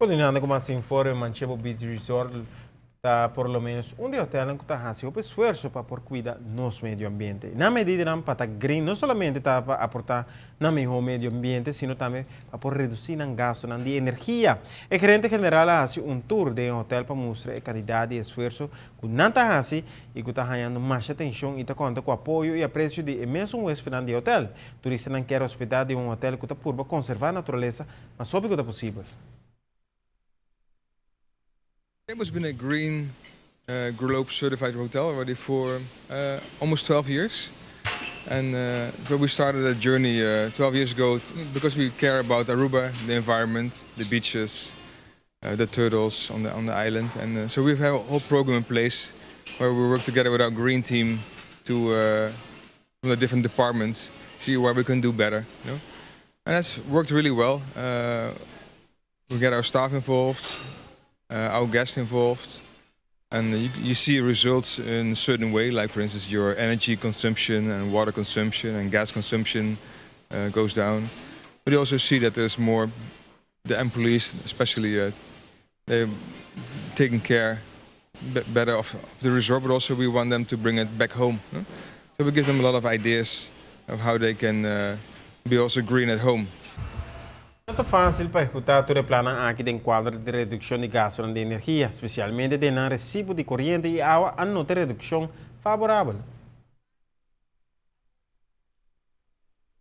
Continuando con más informes, Manchebo Beach Resort está por lo menos un día hotel en que está haciendo esfuerzo para por cuidar nuestro medio ambiente. Na medida para green no solamente está para aportar na mejor medio ambiente, sino también para por reducir el gasto de energía. El gerente general hace un tour de un hotel para mostrar la calidad y esfuerzo que nanta hace y que está ganando más atención y está contando con apoyo y aprecio de mesmo huésped de hotel. Turistas no quieren hospedar de un hotel que está por conservar la naturaleza más sobre que posible. Manchebo's been a Green Globe certified hotel already for almost 12 years. And so we started a journey 12 years ago because we care about Aruba, the environment, the beaches, the turtles on the island. And so we've had a whole program in place where we work together with our green team to from the different departments, see where we can do better. You know? And that's worked really well. We get our staff involved, our guests involved, and you see results in a certain way, like for instance your energy consumption and water consumption and gas consumption goes down. But you also see that there's more, the employees especially, they're taking care better of the resort, but also we want them to bring it back home. Huh? So we give them a lot of ideas of how they can be also green at home. Não é fácil para executar todo o plano aqui de enquadro de redução de gastos de energia, especialmente de não recibo de corrente e água, a não ter redução favorável.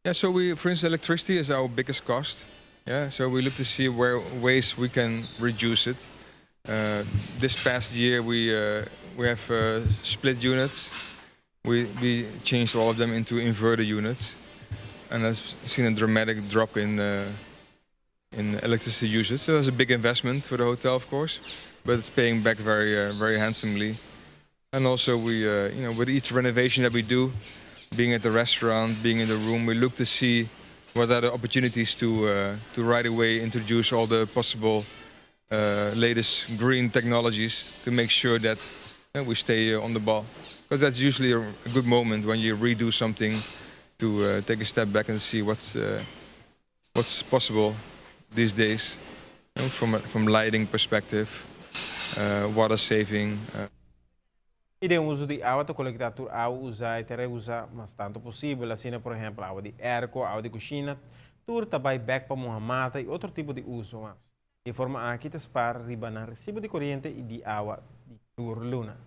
Yeah, so for instance, electricity is our biggest cost. Yeah, so we look to see where ways we can reduce it. This past year, we have split units. We changed all of them into inverter units, and I've seen a dramatic drop in electricity usage. So that's a big investment for the hotel, of course, but it's paying back very handsomely. And also, we with each renovation that we do, being at the restaurant, being in the room, we look to see what are the opportunities to right away introduce all the possible latest green technologies to make sure that we stay on the ball. Because that's usually a good moment when you redo something to take a step back and see what's possible these days, from lighting perspective, water saving. E de uso de água, coletar água, usar e reusar mas tanto possível, assim, por exemplo, água de erco, água de cozinha, tudo também back para uma mata e outro tipo de uso mais. De forma aqui, para ribanar recibo de corrente e de água de tur luna.